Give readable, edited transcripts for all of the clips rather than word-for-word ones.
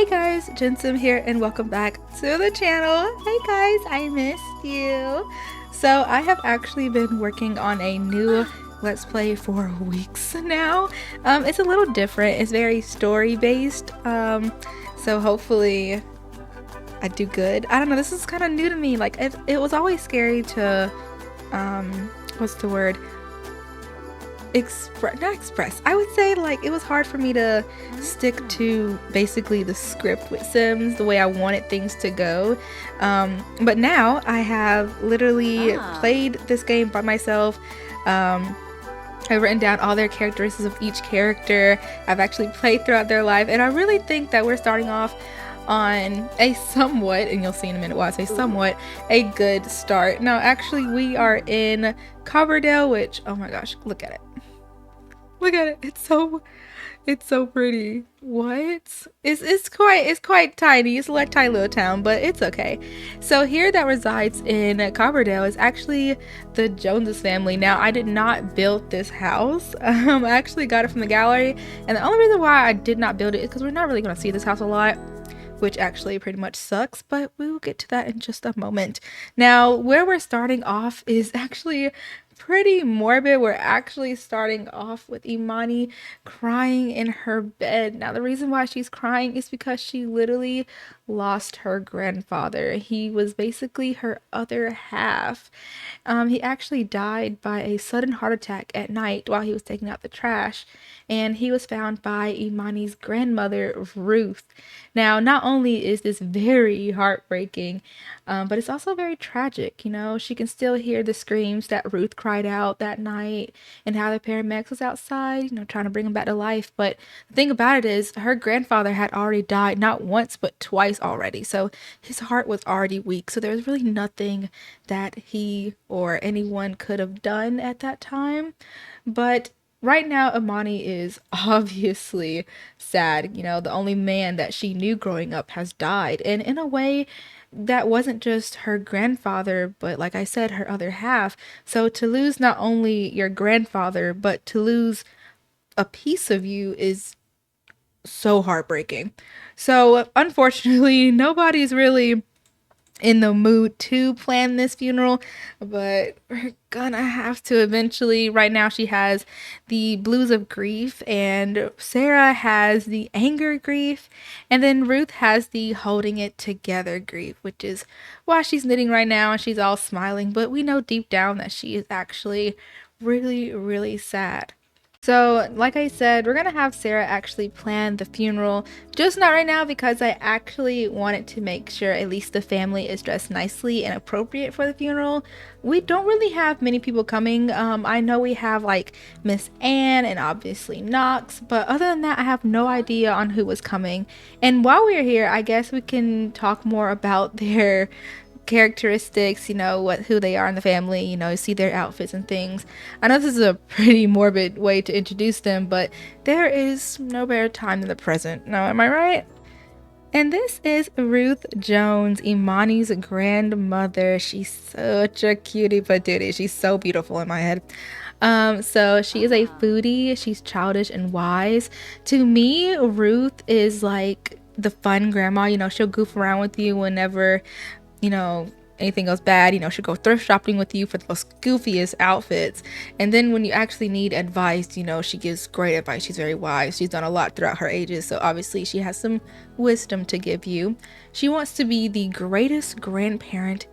Hey guys, Jinsim here and welcome back to the channel. Hey guys, I missed you. So I have actually been working on a new Let's Play for weeks now. It's a little different. It's very story based. So hopefully I do good. I don't know, this is kind of new to me. Like it was always scary to what's the word? Not express. I would say like it was hard for me to stick to basically the script with Sims the way I wanted things to go. But now I have literally played this game by myself. I've written down all their characteristics of each character. I've actually played throughout their life, and I really think that we're starting off on a somewhat, and you'll see in a minute why I say somewhat, a good start. Now actually we are in Coverdale, which, oh my gosh, look at it. Look at it. It's so pretty. What? It's quite tiny. It's a tiny little town, but it's okay. So here that resides in Coverdale is actually the Joneses family. Now I did not build this house. I actually got it from the gallery, and the only reason why I did not build it is because we're not really gonna see this house a lot, which actually pretty much sucks, but we will get to that in just a moment. Now, where we're starting off is actually pretty morbid. We're actually starting off with Imani crying in her bed. Now, the reason why she's crying is because she literally lost her grandfather. He was basically her other half. He actually died by a sudden heart attack at night while he was taking out the trash, and he was found by Imani's grandmother, Ruth. Now, not only is this very heartbreaking, but it's also very tragic. You know, she can still hear the screams that Ruth cried out that night, and how the paramedics was outside, you know, trying to bring him back to life. But the thing about it is, her grandfather had already died not once, but twice already. So his heart was already weak. So there was really nothing that he or anyone could have done at that time. But right now, Imani is obviously sad. You know, the only man that she knew growing up has died. And in a way, that wasn't just her grandfather, but like I said, her other half. So to lose not only your grandfather, but to lose a piece of you is so heartbreaking. So unfortunately, nobody's really in the mood to plan this funeral, but we're gonna have to eventually. Right now she has the blues of grief, and Sarah has the anger grief, and then Ruth has the holding it together grief, which is why she's knitting right now and she's all smiling, but we know deep down that she is actually really, really sad. So, like I said, we're gonna have Sarah actually plan the funeral. Just not right now, because I actually wanted to make sure at least the family is dressed nicely and appropriate for the funeral. We don't really have many people coming. I know we have like Miss Anne and obviously Knox, but other than that, I have no idea on who was coming. And while we're here, I guess we can talk more about their characteristics, you know, who they are in the family, you know, see their outfits and things. I know this is a pretty morbid way to introduce them, but there is no better time than the present. Now, am I right? And this is Ruth Jones, Imani's grandmother. She's such a cutie patootie. She's so beautiful in my head. So she is a foodie. She's childish and wise. To me, Ruth is like the fun grandma. You know, she'll goof around with you whenever, you know, anything goes bad. You know, she'll go thrift shopping with you for the most goofiest outfits. And then when you actually need advice, you know, she gives great advice. She's very wise. She's done a lot throughout her ages. So obviously she has some wisdom to give you. She wants to be the greatest grandparent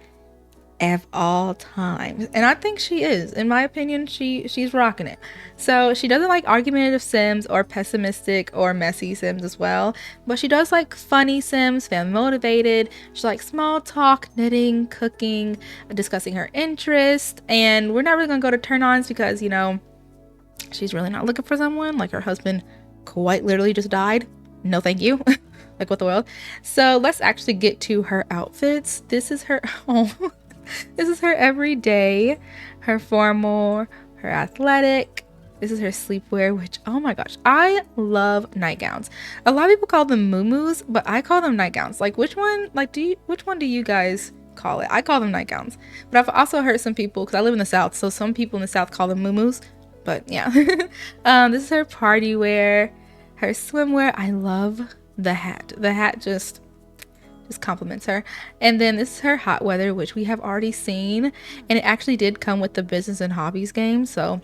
of all times, and I think she is. In my opinion, she's rocking it. So she doesn't like argumentative Sims or pessimistic or messy Sims as well, but she does like funny Sims, family motivated. She likes small talk, knitting, cooking, discussing her interests. And we're not really gonna go to turn-ons because, you know, she's really not looking for someone. Like, her husband quite literally just died. No thank you. Like, what the world. So let's actually get to her outfits. This is her this is her everyday, her formal, her athletic. This is her sleepwear, which, oh my gosh, I love nightgowns. A lot of people call them muumuus, but I call them nightgowns. Like, which one do you guys call it? I call them nightgowns. But I've also heard some people, because I live in the South, so some people in the South call them muumuus. But yeah. This is her party wear, her swimwear. I love the hat. The hat just compliments her. And then this is her hot weather, which we have already seen, and it actually did come with the business and hobbies game, so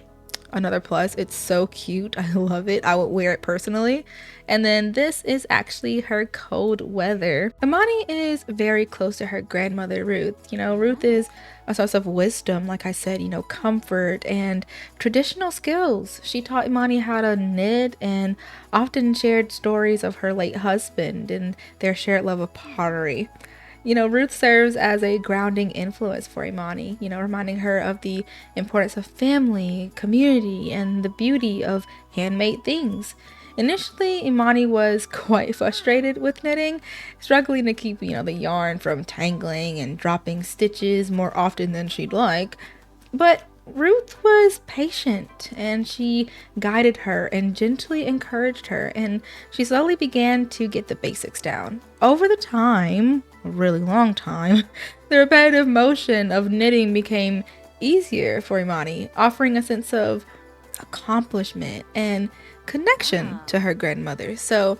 another plus. It's so cute. I love it. I would wear it personally. And then this is actually her cold weather. Imani is very close to her grandmother Ruth. Ruth is a source of wisdom, like I said, comfort and traditional skills. She taught Imani how to knit and often shared stories of her late husband and their shared love of pottery. Ruth serves as a grounding influence for Imani, reminding her of the importance of family, community, and the beauty of handmade things. Initially, Imani was quite frustrated with knitting, struggling to keep, the yarn from tangling and dropping stitches more often than she'd like. But Ruth was patient, and she guided her and gently encouraged her, and she slowly began to get the basics down. Over the time, a really long time, the repetitive motion of knitting became easier for Imani, offering a sense of accomplishment and connection to her grandmother. So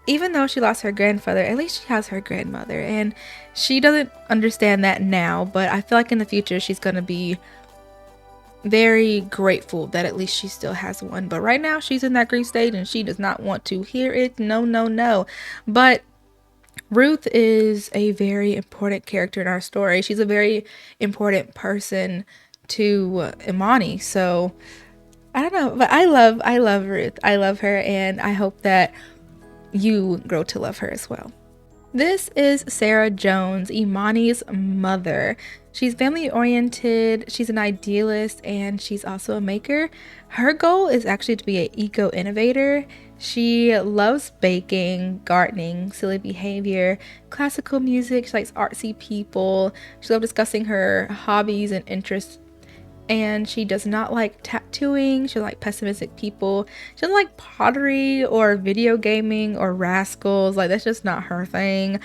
even though she lost her grandfather, at least she has her grandmother, and she doesn't understand that now, but I feel like in the future she's going to be very grateful that at least she still has one. But right now she's in that grief stage and she does not want to hear it. No. But Ruth is a very important character in our story. She's a very important person to Imani. So I don't know, but I love Ruth. I love her, and I hope that you grow to love her as well. This is Sarah Jones, Imani's mother. She's family oriented, she's an idealist, and she's also a maker. Her goal is actually to be an eco-innovator. She loves baking, gardening, silly behavior, classical music. She likes artsy people. She loves discussing her hobbies and interests. And she does not like tattooing. She doesn't like pessimistic people. She doesn't like pottery or video gaming or rascals. Like, that's just not her thing.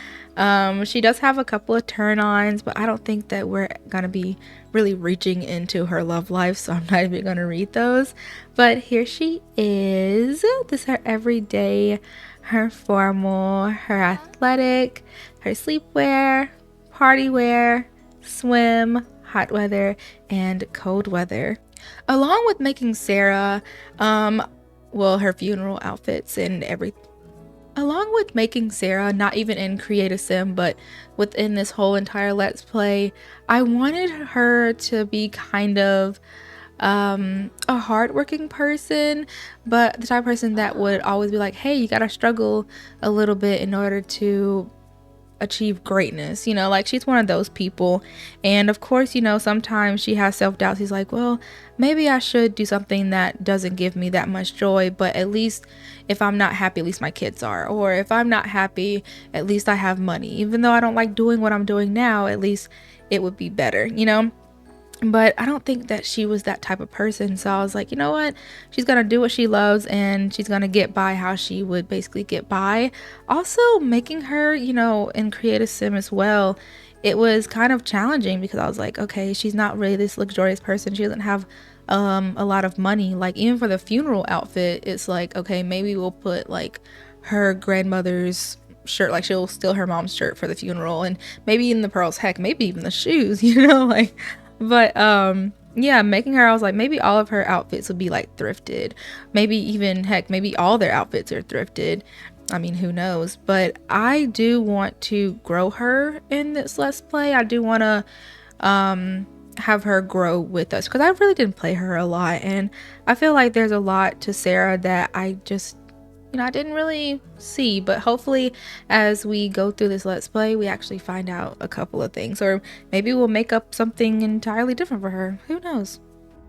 She does have a couple of turn-ons, but I don't think that we're gonna be really reaching into her love life, so I'm not even gonna read those. But here she is. This is her everyday, her formal, her athletic, her sleepwear, party wear, swim, hot weather, and cold weather. Along with making Sarah, her funeral outfits and everything. Along with making Sarah, not even in Create a Sim, but within this whole entire Let's Play, I wanted her to be kind of a hardworking person, but the type of person that would always be like, hey, you gotta struggle a little bit in order to achieve greatness. Like, she's one of those people. And of course, sometimes she has self-doubt. She's like, well, maybe I should do something that doesn't give me that much joy, but at least if I'm not happy, at least my kids are. Or if I'm not happy, at least I have money. Even though I don't like doing what I'm doing now, at least it would be better, But I don't think that she was that type of person. So I was like, you know what? She's going to do what she loves, and she's going to get by how she would basically get by. Also, making her, in Create a Sim as well, it was kind of challenging because I was like, okay, she's not really this luxurious person. She doesn't have a lot of money. Like, even for the funeral outfit, it's like, okay, maybe we'll put like her grandmother's shirt, like she'll steal her mom's shirt for the funeral, and maybe even the pearls, heck, maybe even the shoes, like. But yeah, making her, I was like, maybe all of her outfits would be like thrifted. Maybe even, heck, maybe all their outfits are thrifted. I mean, who knows? But I do want to grow her in this Let's Play. I do want to have her grow with us, because I really didn't play her a lot, and I feel like there's a lot to Sarah that I just I didn't really see. But hopefully as we go through this Let's Play, we actually find out a couple of things, or maybe we'll make up something entirely different for her. Who knows?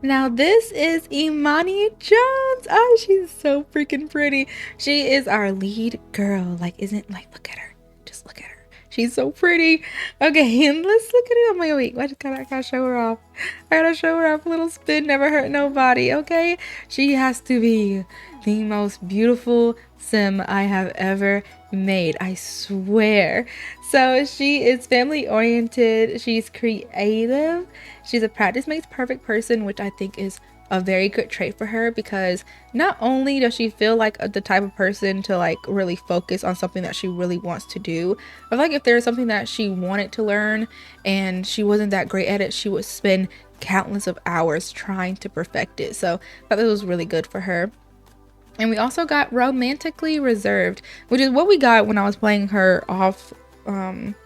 Now this is Imani Jones. Oh, she's so freaking pretty. She is our lead girl. Like, look at her. Just look at her. She's so pretty. Okay, and let's look at it. Oh my wait, I gotta show her off. I gotta show her off. A little spin never hurt nobody. Okay, she has to be the most beautiful sim I have ever made, I swear. So she is family oriented, she's creative, she's a practice makes perfect person, which I think is a very good trait for her, because not only does she feel like the type of person to like really focus on something that she really wants to do, but like if there's something that she wanted to learn and she wasn't that great at it, she would spend countless of hours trying to perfect it. So I thought that was really good for her. And we also got romantically reserved, which is what we got when I was playing her off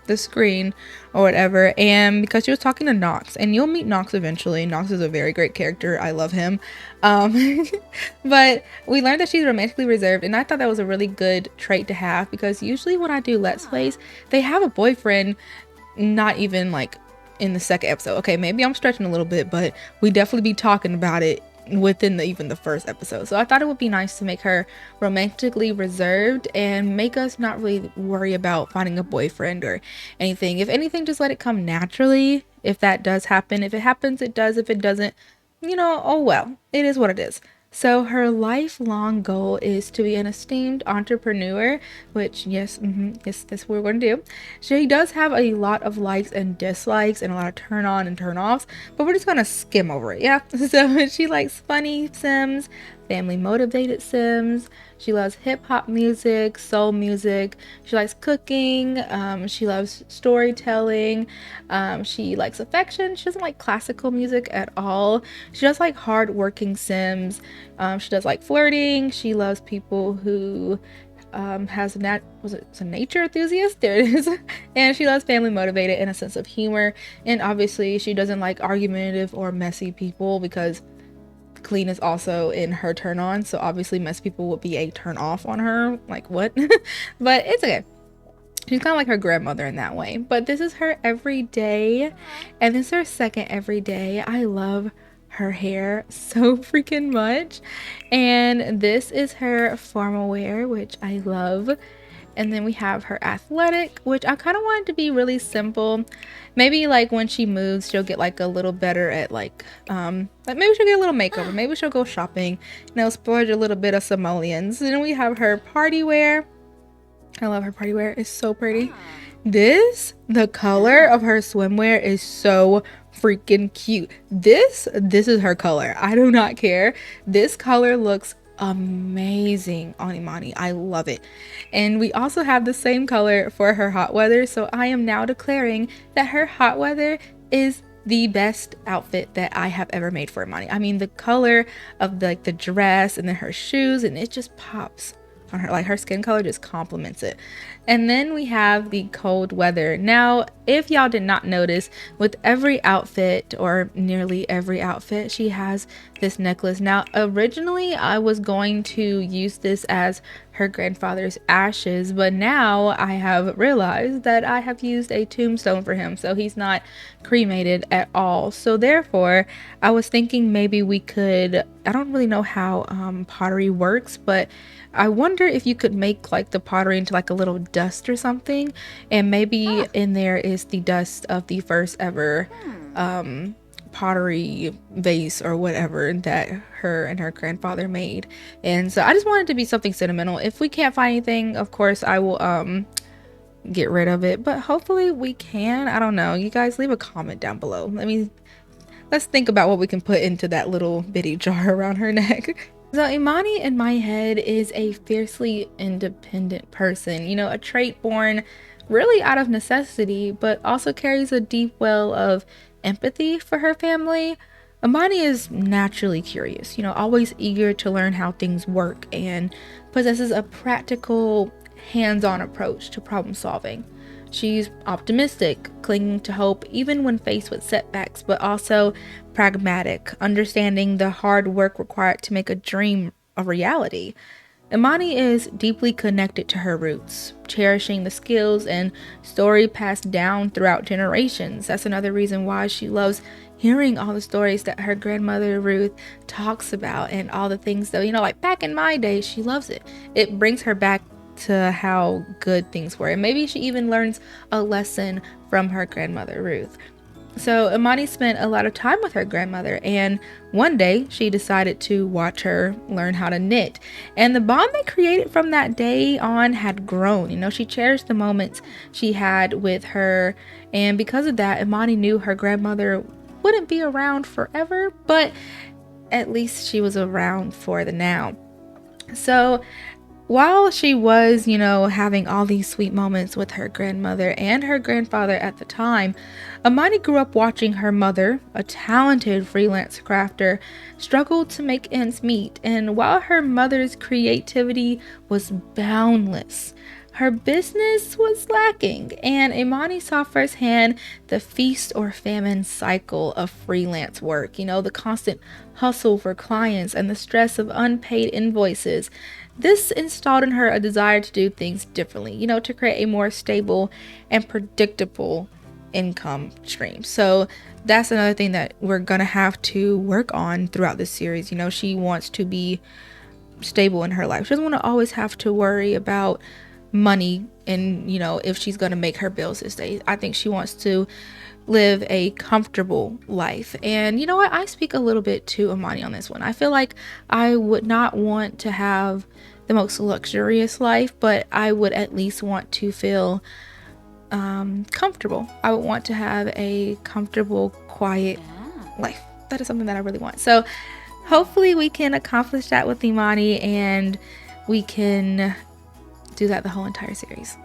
the screen or whatever. And because she was talking to Nox, and you'll meet Nox eventually. Nox is a very great character. I love him. But we learned that she's romantically reserved, and I thought that was a really good trait to have, because usually when I do Let's Plays, they have a boyfriend not even like in the second episode. Okay, maybe I'm stretching a little bit, but we definitely be talking about it within even the first episode. So I thought it would be nice to make her romantically reserved and make us not really worry about finding a boyfriend or anything. If anything, just let it come naturally. If that does happen, if it happens, it does. If it doesn't, oh well, it is what it is. So her lifelong goal is to be an esteemed entrepreneur, which yes, that's what we're going to do. She does have a lot of likes and dislikes and a lot of turn on and turn offs, but we're just going to skim over it, yeah? So she likes funny Sims, family motivated Sims. She loves hip hop music, soul music. She likes cooking. She loves storytelling. She likes affection. She doesn't like classical music at all. She does like hard-working Sims. She does like flirting. She loves people who has a nature enthusiast? There it is. And she loves family motivated and a sense of humor. And obviously, she doesn't like argumentative or messy people, because clean is also in her turn on, so obviously mess people would be a turn off on her, like what? But it's okay. She's kind of like her grandmother in that way. But this is her everyday, and this is her second everyday. I love her hair so freaking much, and this is her formal wear, which I love. And then we have her athletic, which I kind of wanted to be really simple. Maybe like when she moves, she'll get like a little better at like maybe she'll get a little makeover. Maybe she'll go shopping, splurge a little bit of simoleons. And then we have her party wear. I love her party wear. It's so pretty. The color of her swimwear is so freaking cute. This is her color. I do not care. This color looks amazing on Imani. I love it. And we also have the same color for her hot weather, so I am now declaring that her hot weather is the best outfit that I have ever made for Imani. I mean, the color of the dress and then her shoes, and it just pops on her. Like her skin color just complements it. And then we have the cold weather. Now, if y'all did not notice, with every outfit, or nearly every outfit, she has this necklace. Now, originally I was going to use this as her grandfather's ashes, but now I have realized that I have used a tombstone for him, so he's not cremated at all. So therefore, I was thinking maybe we could, I don't really know how pottery works, but I wonder if you could make like the pottery into like a little dust or something, and maybe in there is the dust of the first ever pottery vase or whatever that her and her grandfather made. And so I just wanted to be something sentimental. If we can't find anything, of course I will get rid of it, but hopefully we can. I don't know, you guys leave a comment down below. Let's think about what we can put into that little bitty jar around her neck. So Imani in my head is a fiercely independent person, a trait born really out of necessity, but also carries a deep well of empathy for her family. Imani is naturally curious, always eager to learn how things work, and possesses a practical, hands-on approach to problem solving. She's optimistic, clinging to hope even when faced with setbacks, but also pragmatic, understanding the hard work required to make a dream a reality. Imani is deeply connected to her roots, cherishing the skills and story passed down throughout generations. That's another reason why she loves hearing all the stories that her grandmother Ruth talks about, and all the things that, like back in my day, she loves it. It brings her back to how good things were, and maybe she even learns a lesson from her grandmother Ruth. So Imani spent a lot of time with her grandmother, and one day she decided to watch her learn how to knit, and the bond they created from that day on had grown. She cherished the moments she had with her, and because of that, Imani knew her grandmother wouldn't be around forever, but at least she was around for the now. So while she was, having all these sweet moments with her grandmother and her grandfather at the time, Amani grew up watching her mother, a talented freelance crafter, struggle to make ends meet. And while her mother's creativity was boundless, her business was lacking, and Imani saw firsthand the feast or famine cycle of freelance work. The constant hustle for clients and the stress of unpaid invoices. This installed in her a desire to do things differently, to create a more stable and predictable income stream. So that's another thing that we're gonna have to work on throughout this series. She wants to be stable in her life. She doesn't want to always have to worry about money and if she's going to make her bills this day. I think she wants to live a comfortable life. And you know what, I speak a little bit to Amani on this one. I feel like I would not want to have the most luxurious life, but I would at least want to feel comfortable. I would want to have a comfortable, quiet life. That is something that I really want. So hopefully we can accomplish that with Imani, and we can do that the whole entire series.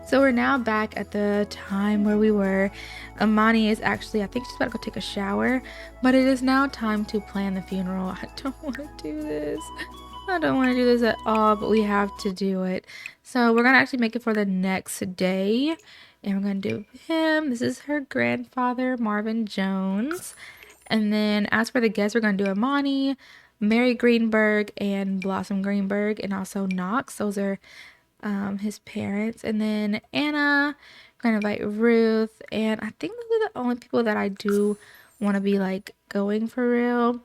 So we're now back at the time where we were. Imani is actually, I think she's about to go take a shower, but it is now time to plan the funeral. I don't want to do this. I don't want to do this at all, but we have to do it. So we're going to actually make it for the next day, and we're going to do him. This is her grandfather, Marvin Jones. And then as for the guests, we're going to do Imani, Mary Greenberg, and Blossom Greenberg, and also Knox. Those are his parents. And then Anna, we're going to invite Ruth. And I think those are the only people that I do want to be like going for real.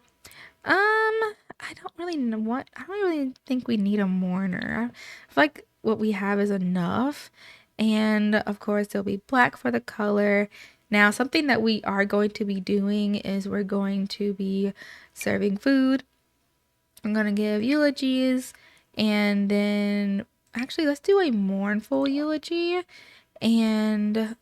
I don't really think we need a mourner. I feel like what we have is enough. And of course, there'll be black for the color. Now, something that we are going to be doing is we're going to be serving food. I'm going to give eulogies, and then actually let's do a mournful eulogy and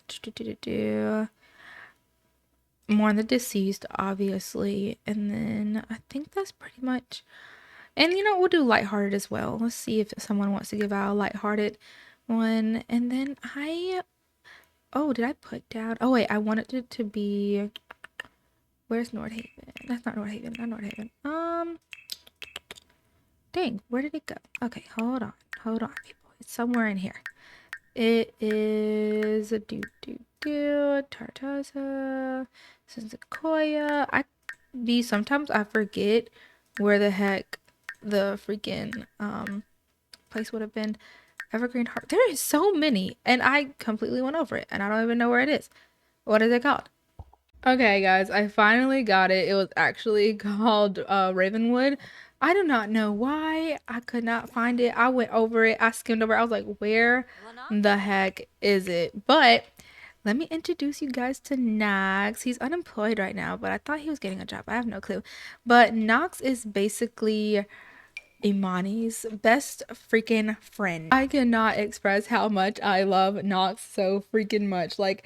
mourn the deceased, obviously. And then I think that's pretty much, and we'll do lighthearted as well. Let's see if someone wants to give out a lighthearted one. And then did I put down? Oh wait, I wanted it to be. Where's Nordhaven? That's not Nordhaven. Not Nordhaven. Dang, where did it go? Okay, hold on, people. It's somewhere in here. It is a Tartaza, Sequoia. Sometimes I forget where the heck the freaking place would have been. Evergreen Heart. There is so many, and I completely went over it, and I don't even know where it is. What is it called? Okay, guys, I finally got it. It was actually called Ravenwood. I do not know why I could not find it. I went over it. I skimmed over it. I was like, where the heck is it? But let me introduce you guys to Knox. He's unemployed right now, but I thought he was getting a job. I have no clue. But Knox is basically Imani's best freaking friend. I cannot express how much I love Knox so freaking much. Like,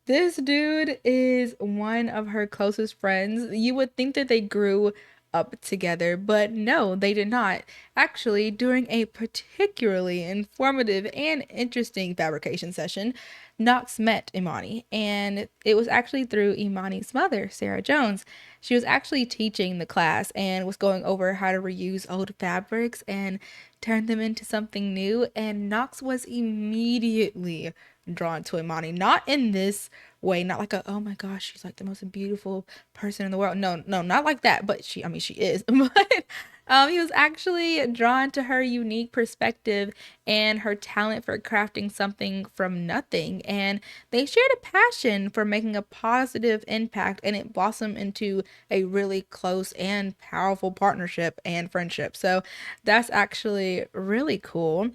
this dude is one of her closest friends. You would think that they grew up together, but no, they did not. Actually, during a particularly informative and interesting fabrication session, Knox met Imani, and it was actually through Imani's mother, Sarah Jones. She was actually teaching the class and was going over how to reuse old fabrics and turn them into something new, and Knox was immediately drawn to Imani. Not in this way, not like oh my gosh, she's like the most beautiful person in the world. No, not like that, but she is. But he was actually drawn to her unique perspective and her talent for crafting something from nothing, and they shared a passion for making a positive impact, and it blossomed into a really close and powerful partnership and friendship. So that's actually really cool.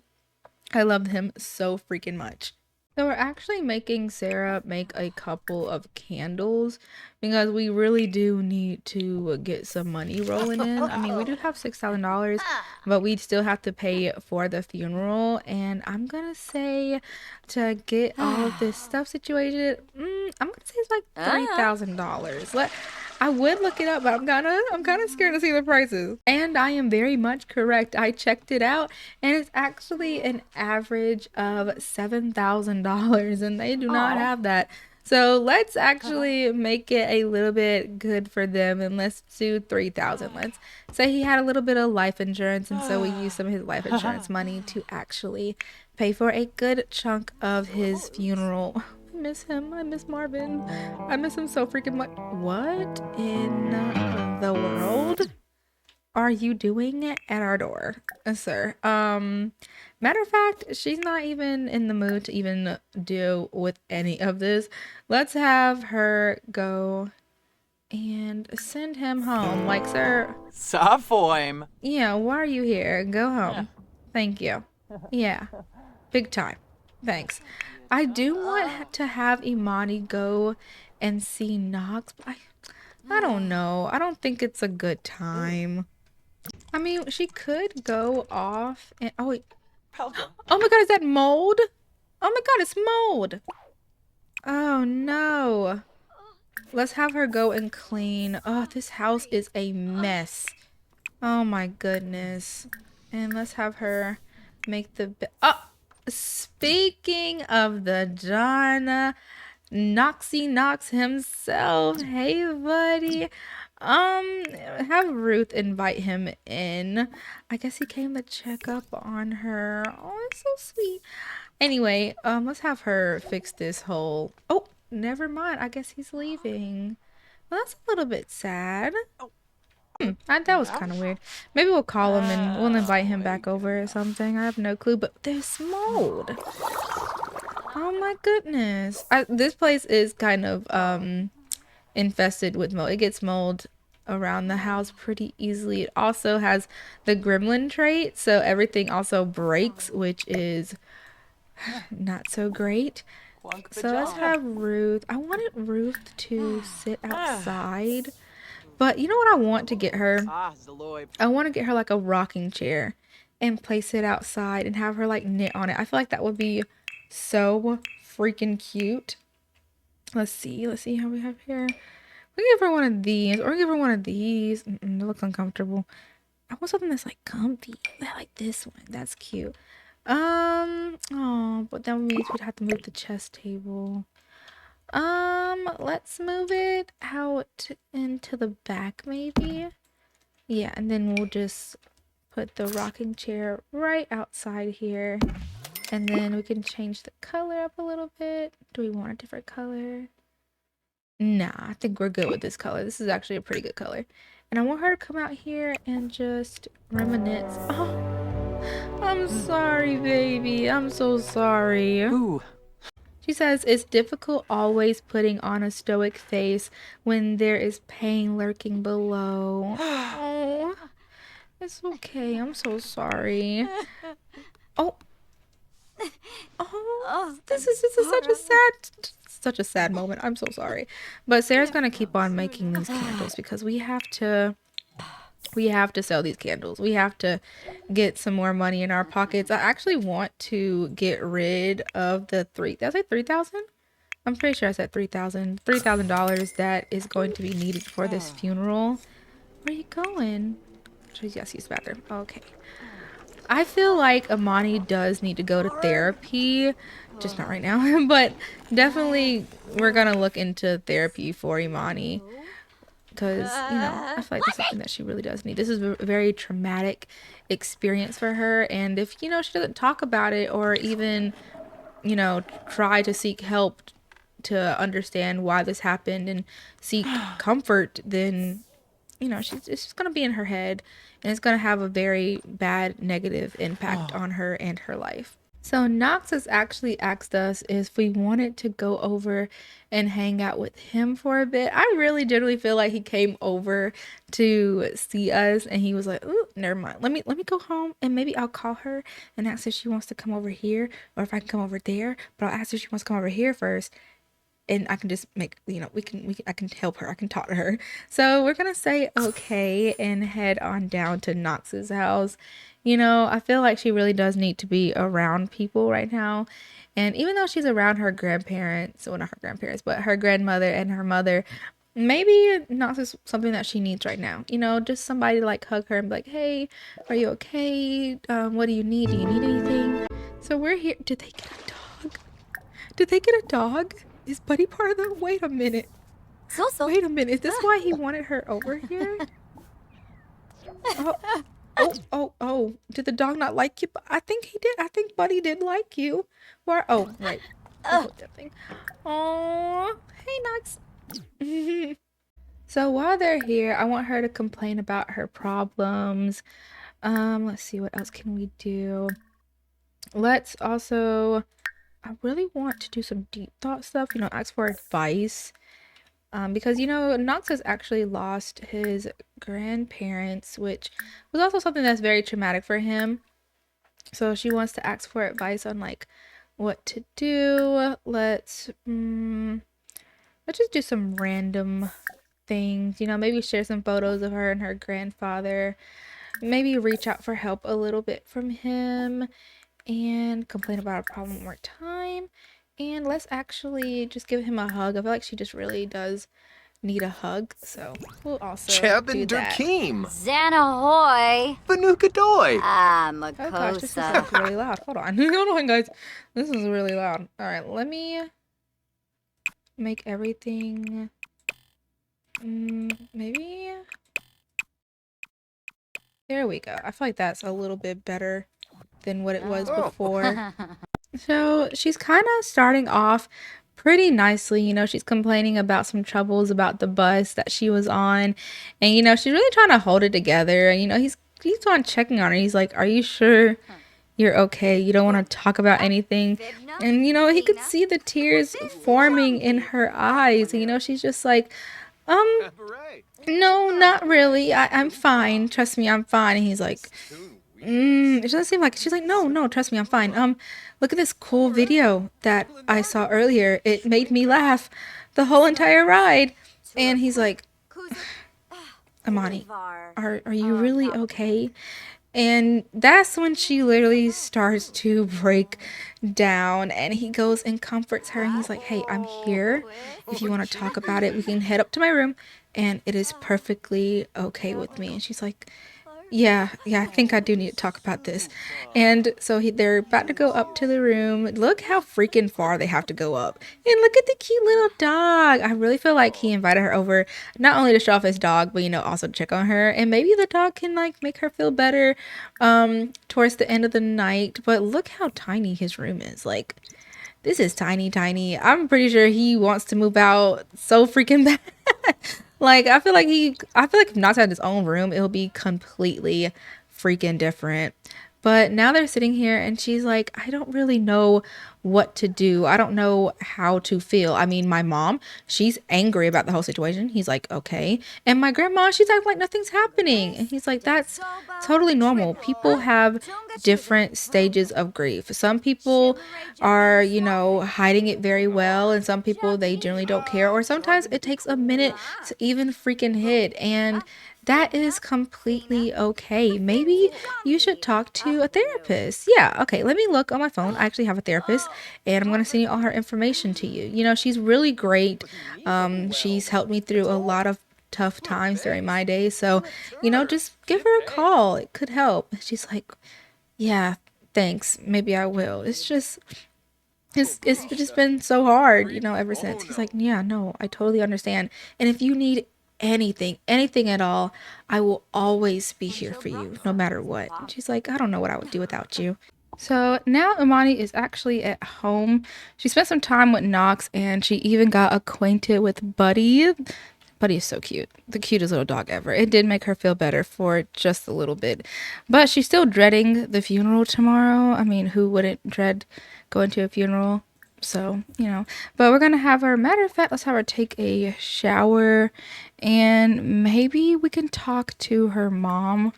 I love him so freaking much. So we're actually making Sarah make a couple of candles because we really do need to get some money rolling in. I mean, we do have $6,000, but we still have to pay for the funeral. And I'm gonna say to get all of this stuff situated, I'm gonna say it's like $3,000. I would look it up, but I'm kind of scared to see the prices. And I am very much correct. I checked it out, and it's actually an average of $7,000, and they do not have that. So let's actually make it a little bit good for them, and let's do 3,000. Let's say he had a little bit of life insurance, and so we use some of his life insurance money to actually pay for a good chunk of his funeral. I miss him. I miss Marvin. I miss him so freaking much. What in the world are you doing at our door, sir? Matter of fact, she's not even in the mood to even deal with any of this. Let's have her go and send him home. Like, sir, Safoim. yeah, why are you here? Go home. Thank you. Yeah, big time. Thanks. I do want to have Imani go and see Knox, but I don't know. I don't think it's a good time. I mean, she could go off and oh wait. Oh my god, is that mold? Oh my god, it's mold. Oh no. Let's have her go and clean. Oh, this house is a mess. Oh my goodness. And let's have her make the oh, speaking of the John Noxy Knox himself. Hey buddy. Have Ruth invite him in. I guess he came to check up on her. Oh, it's so sweet. Anyway, let's have her fix this whole oh, never mind. I guess he's leaving. Well, that's a little bit sad. That was kind of weird. Maybe we'll call him and we'll invite him back over or something. I have no clue, but there's mold. Oh my goodness. This place is kind of infested with mold. It gets mold around the house pretty easily. It also has the gremlin trait, so everything also breaks, which is not so great. So let's have Ruth. I wanted Ruth to sit outside. But you know what I want to get her? I want to get her like a rocking chair and place it outside and have her like knit on it. I feel like that would be so freaking cute. Let's see how we have here. We can give her one of these or give her one of these. It looks uncomfortable. I want something that's like comfy. I like this one. That's cute. Oh, but that means we'd have to move the chess table. Let's move it out into the back maybe. Yeah, and then we'll just put the rocking chair right outside here. And then we can change the color up a little bit. Do we want a different color? Nah, I think we're good with this color. This is actually a pretty good color. And I want her to come out here and just reminisce. Oh, I'm sorry, baby. I'm so sorry. Ooh. She says, it's difficult always putting on a stoic face when there is pain lurking below. Oh, it's okay. I'm so sorry. Oh. Oh, this is such a sad moment. I'm so sorry. But Sarah's going to keep on making these candles because we have to sell these candles. We have to get some more money in our pockets. I actually want to get rid of the did I say 3,000? I'm pretty sure I said $3,000 that is going to be needed for this funeral. Where are you going? She's just use the bathroom. Okay. I feel like Amani does need to go to therapy. Just not right now, but definitely we're gonna look into therapy for Imani. Because, you know, I feel like that's something that she really does need. This is a very traumatic experience for her. And if, you know, she doesn't talk about it or even, you know, try to seek help to understand why this happened and seek comfort, then, you know, it's just going to be in her head. And it's going to have a very bad negative impact on her and her life. So Knox has actually asked us if we wanted to go over and hang out with him for a bit. I really generally feel like he came over to see us and he was like, "Ooh, never mind. Let me go home and maybe I'll call her and ask if she wants to come over here or if I can come over there. But I'll ask her if she wants to come over here first. And I can just make, you know, I can help her. I can talk to her." So we're going to say okay and head on down to Knox's house. You know, I feel like she really does need to be around people right now. And even though she's around her grandparents, well, not her grandparents, but her grandmother and her mother, maybe not just something that she needs right now. Just somebody to like hug her and be like, hey, are you okay? What do you need? Do you need anything? So we're here. Did they get a dog? Did they get a dog? Is Buddy part of the? Wait a minute. Wait a minute. Is this why he wanted her over here? Oh. Did the dog not like you? I think he did. I think Buddy did like you. Where? Oh, right. Oh, that thing. Oh, hey, Knox. So while they're here, I want her to complain about her problems. Let's see, what else can we do? Let's also, I really want to do some deep thought stuff, ask for advice. Because Knox has actually lost his grandparents, which was also something that's very traumatic for him. So she wants to ask for advice on like what to do. Let's just do some random things, maybe share some photos of her and her grandfather, maybe reach out for help a little bit from him, and complain about a problem one more time. And let's actually just give him a hug. I feel like she just really does need a hug, so we'll also do that. Zanahoy. Banukadoy. Ah, Oh gosh, this is Makosa. really loud. Hold on. Hold on, guys. This is really loud. Alright, let me make everything maybe there we go. I feel like that's a little bit better than what it was before. So she's kind of starting off pretty nicely. She's complaining about some troubles about the bus that she was on, and she's really trying to hold it together. And he's on checking on her. He's like, "Are you sure you're okay? You don't want to talk about anything?" And he could see the tears forming in her eyes. And she's just like, no, not really. I'm fine. Trust me, I'm fine. And he's like, it doesn't seem like. She's like, no, trust me, I'm fine. Look at this cool video that I saw earlier. It made me laugh the whole entire ride. And he's like, Amani, are you really okay? And that's when she literally starts to break down, and he goes and comforts her, and he's like, hey, I'm here. If you want to talk about it, we can head up to my room, and it is perfectly okay with me. And she's like, yeah, I think I do need to talk about this. And so they're about to go up to the room. Look how freaking far they have to go up. And look at the cute little dog. I really feel like he invited her over not only to show off his dog, but also to check on her. And maybe the dog can like make her feel better towards the end of the night. But look how tiny his room is. Like, this is tiny. I'm pretty sure he wants to move out so freaking bad. Like, I feel like if Knox had his own room, it'll be completely freaking different. But now they're sitting here and she's like, I don't really know what to do. I don't know how to feel. I mean, my mom, she's angry about the whole situation. He's like, okay. And my grandma, she's acting like nothing's happening. And he's like, that's totally normal. People have different stages of grief. Some people are, hiding it very well. And some people, they generally don't care. Or sometimes it takes a minute to even freaking hit. And that is completely okay. Maybe you should talk to a therapist. Yeah, okay, let me look on my phone. I actually have a therapist, and I'm going to send you all her information to you. She's really great. She's helped me through a lot of tough times during my days. So, just give her a call. It could help. She's like, yeah, thanks. Maybe I will. It's just been so hard, ever since. He's like, yeah, no, I totally understand. And if you need anything at all, I will always be here for you, no matter what. And she's like, I don't know what I would do without you. So now Imani is actually at home. She spent some time with Knox, and she even got acquainted with Buddy. Buddy is so cute. The cutest little dog ever. It did make her feel better for just a little bit. But she's still dreading the funeral tomorrow. I mean, who wouldn't dread going to a funeral? So, but we're going to have her, matter of fact, let's have her take a shower, and maybe we can talk to her mom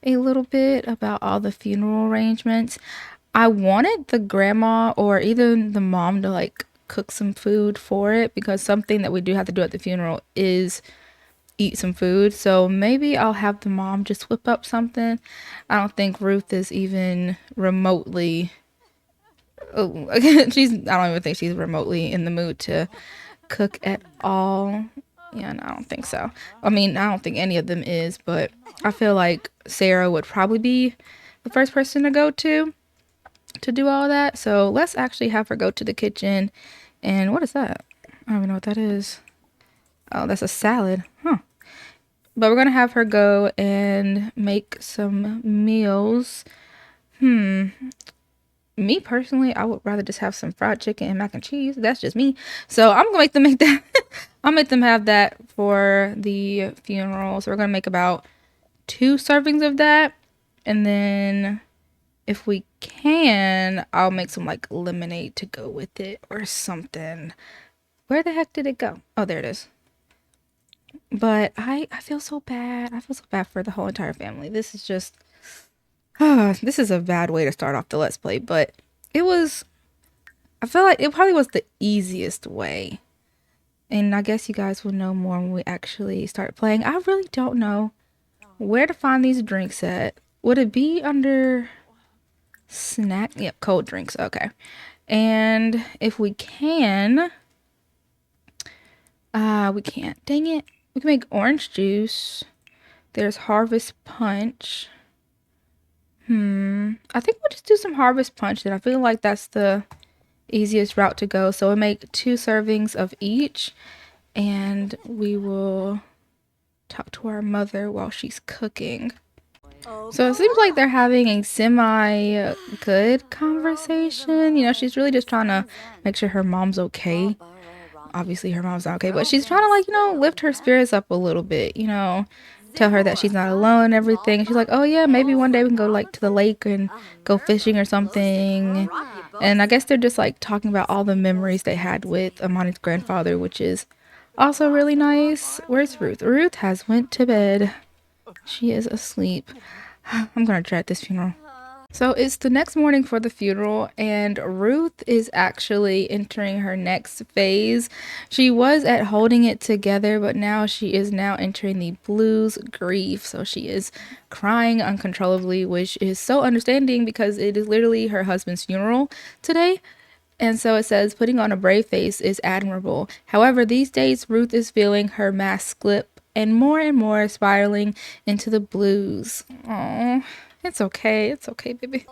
a little bit about all the funeral arrangements. I wanted the grandma or even the mom to like cook some food for it, because something that we do have to do at the funeral is eat some food. So maybe I'll have the mom just whip up something. I don't think Ruth is even remotely I don't even think she's remotely in the mood to cook at all. Yeah, no, I don't think so. I mean, I don't think any of them is, but I feel like Sarah would probably be the first person to go to do all that. So let's actually have her go to the kitchen. And what is that? I don't even know what that is. Oh, that's a salad. Huh. But we're going to have her go and make some meals. Me personally, I would rather just have some fried chicken and mac and cheese. That's just me. So I'm gonna make that. I'll make them have that for the funeral. So we're gonna make about 2 servings of that, and then if we can, I'll make some like lemonade to go with it or something. Where the heck did it go? Oh, there it is. But I feel so bad. I feel so bad for the whole entire family. This is just this is a bad way to start off the Let's Play, but it was, I feel like it probably was the easiest way. And I guess you guys will know more when we actually start playing. I really don't know where to find these drinks at. Would it be under snack? Yep, cold drinks. Okay. And if we can, we can't. Dang it. We can make orange juice. There's harvest punch. I think we'll just do some harvest punch then. I feel like that's the easiest route to go. So we'll make 2 servings of each, and we will talk to our mother while she's cooking. So it seems like they're having a semi good conversation. You know, she's really just trying to make sure her mom's okay. Obviously her mom's not okay, but she's trying to, like, you know, lift her spirits up a little bit, you know, tell her that she's not alone and everything. She's like, oh yeah, maybe one day we can go like to the lake and go fishing or something. And I guess they're just like talking about all the memories they had with Amani's grandfather, which is also really nice. Where's Ruth? Ruth has went to bed. She is asleep. I'm gonna dread this funeral. So it's the next morning for the funeral, and Ruth is actually entering her next phase. She was at holding it together, but now she is now entering the blues grief. So she is crying uncontrollably, which is so understanding because it is literally her husband's funeral today. And so it says, putting on a brave face is admirable. However, these days, Ruth is feeling her mask slip and more spiraling into the blues. Oh, it's okay. It's okay, baby.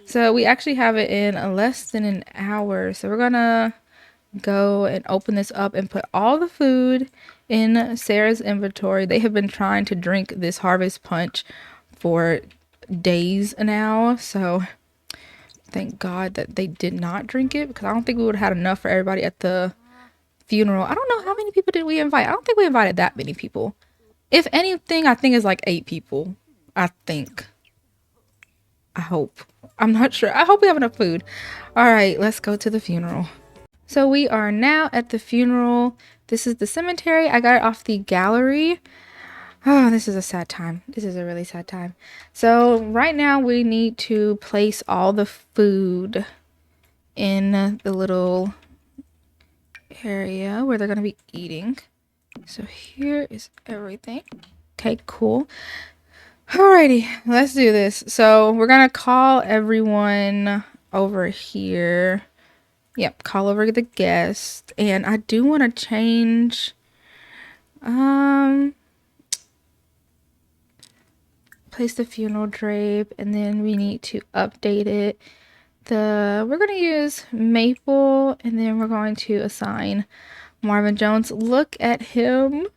So we actually have it in less than an hour. So we're gonna go and open this up and put all the food in Sarah's inventory. They have been trying to drink this harvest punch for days now. So thank God that they did not drink it, because I don't think we would have had enough for everybody at the funeral. I don't know how many people did we invite. I don't think we invited that many people. If anything, I think it's like 8 people. I think. I hope. I'm not sure. I hope we have enough food. All right, let's go to the funeral. So we are now at the funeral. This is the cemetery. I got it off the gallery. Oh, this is a sad time. This is a really sad time. So right now we need to place all the food in the little area where they're going to be eating. So here is everything. Okay, cool. Alrighty, let's do this. So we're going to call everyone over here. Yep, call over the guest. And I do want to change... place the funeral drape, and then we need to update it. We're going to use maple, and then we're going to assign Marvin Jones. Look at him.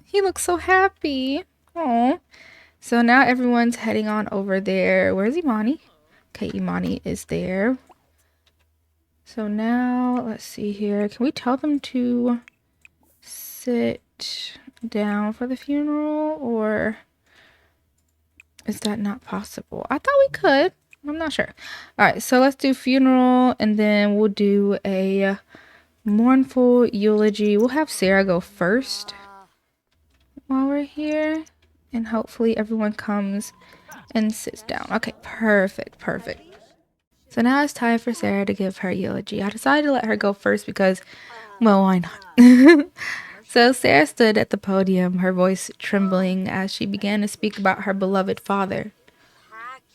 He looks so happy. Oh. So now everyone's heading on over there. Where's Imani? Okay, Imani is there. So now, let's see here. Can we tell them to sit down for the funeral, or is that not possible? I thought we could. I'm not sure. All right, so let's do funeral, and then we'll do a mournful eulogy. We'll have Sarah go first while we're here, and hopefully everyone comes and sits down. Okay, perfect. So now it's time for Sarah to give her eulogy. I decided to let her go first because, well, why not? So Sarah stood at the podium, her voice trembling as she began to speak about her beloved father.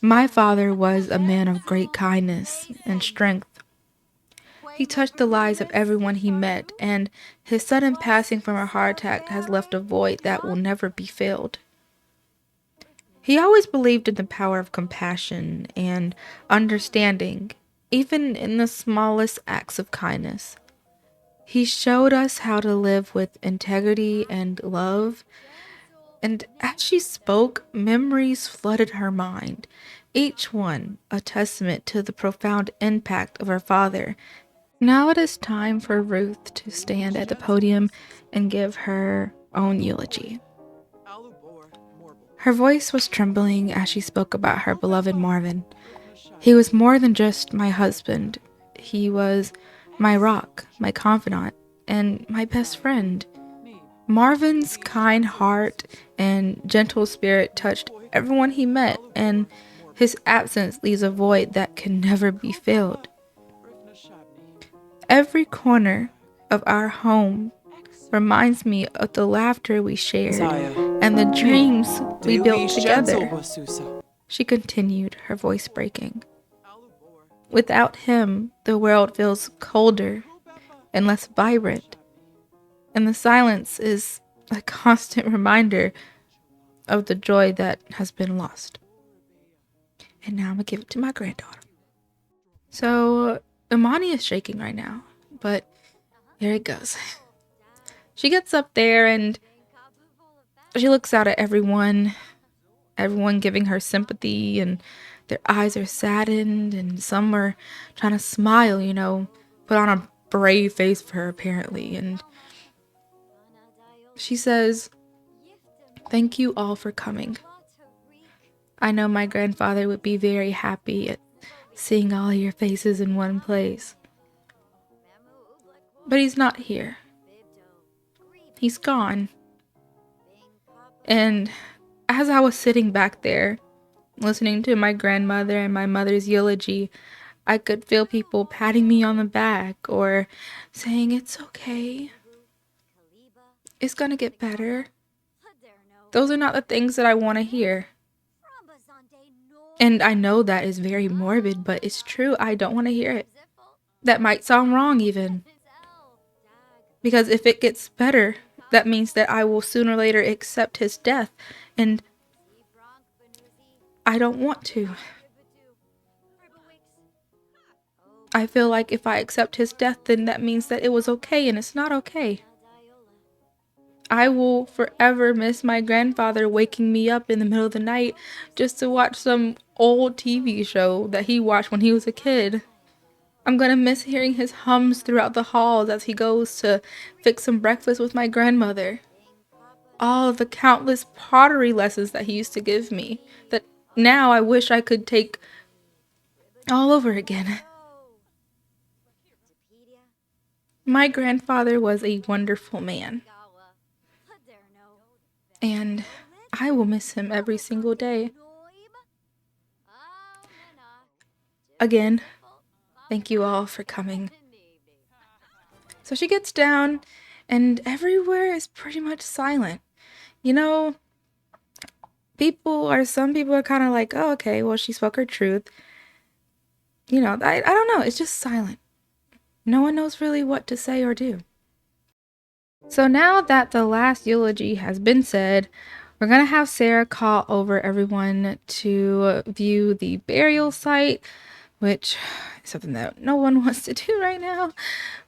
My father was a man of great kindness and strength. He touched the lives of everyone he met, and his sudden passing from a heart attack has left a void that will never be filled. He always believed in the power of compassion and understanding, even in the smallest acts of kindness. He showed us how to live with integrity and love, and as she spoke, memories flooded her mind, each one a testament to the profound impact of her father. Now it is time for Ruth to stand at the podium and give her own eulogy. Her voice was trembling as she spoke about her beloved Marvin. He was more than just my husband. He was my rock, my confidant, and my best friend. Marvin's kind heart and gentle spirit touched everyone he met, and his absence leaves a void that can never be filled. Every corner of our home reminds me of the laughter we shared and the dreams we built together. She continued, her voice breaking. Without him, the world feels colder and less vibrant, and the silence is a constant reminder of the joy that has been lost. And now I'm gonna give it to my granddaughter. So Imani is shaking right now, but here it goes. She gets up there and she looks out at everyone giving her sympathy, and their eyes are saddened, and some are trying to smile, put on a brave face for her apparently. And she says, "Thank you all for coming. I know my grandfather would be very happy at seeing all your faces in one place. But he's not here. He's gone." And as I was sitting back there, listening to my grandmother and my mother's eulogy, I could feel people patting me on the back or saying, "It's okay. It's gonna get better." Those are not the things that I want to hear. And I know that is very morbid, but it's true. I don't want to hear it. That might sound wrong even. Because if it gets better, that means that I will sooner or later accept his death. And I don't want to. I feel like if I accept his death, then that means that it was okay, and it's not okay. I will forever miss my grandfather waking me up in the middle of the night just to watch some old TV show that he watched when he was a kid. I'm gonna miss hearing his hums throughout the halls as he goes to fix some breakfast with my grandmother. All of the countless pottery lessons that he used to give me that now I wish I could take all over again. My grandfather was a wonderful man, and I will miss him every single day. Again, thank you all for coming. So she gets down, and everywhere is pretty much silent. Some people are kind of like, "Oh, okay, well, she spoke her truth." I don't know. It's just silent. No one knows really what to say or do. So now that the last eulogy has been said, we're going to have Sarah call over everyone to view the burial site, which is something that no one wants to do right now.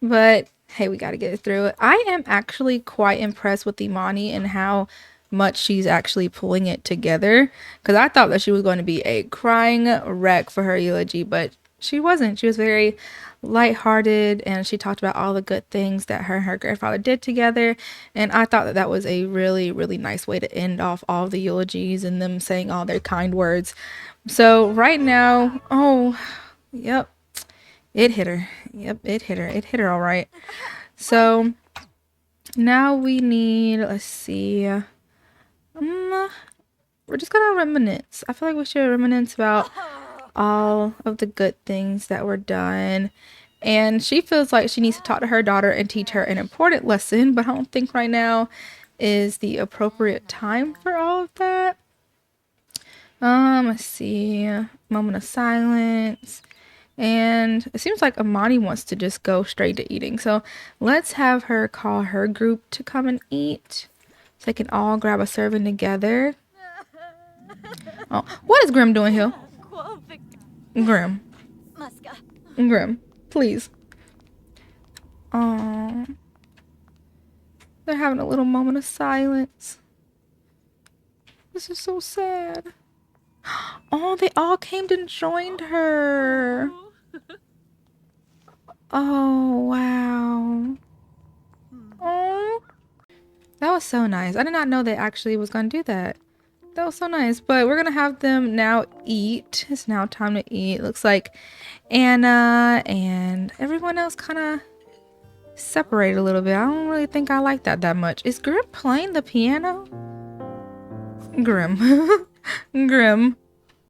But hey, we got to get it through it. I am actually quite impressed with Imani and how much she's actually pulling it together, because I thought that she was going to be a crying wreck for her eulogy, but she wasn't. She was very lighthearted, and she talked about all the good things that her and her grandfather did together. And I thought that that was a really, really nice way to end off all the eulogies and them saying all their kind words. So right now, yep, it hit her. Yep, it hit her. It hit her all right. So now we need, let's see, we're just gonna reminisce. I feel like we should reminisce about all of the good things that were done. And she feels like she needs to talk to her daughter and teach her an important lesson, but I don't think right now is the appropriate time for all of that. Let's see. Moment of silence. And it seems like Amani wants to just go straight to eating. So let's have her call her group to come and eat. So they can all grab a serving together. Oh, what is Grim doing here? Grim. Grim, please. Oh, they're having a little moment of silence. This is so sad. Oh, they all came and joined her. Oh, wow. Oh, that was so nice. I did not know they actually was going to do that. That was so nice. But we're going to have them now eat. It's now time to eat. Looks like Anna and everyone else kind of separate a little bit. I don't really think I like that much. Is Grim playing the piano? Grim. Grim.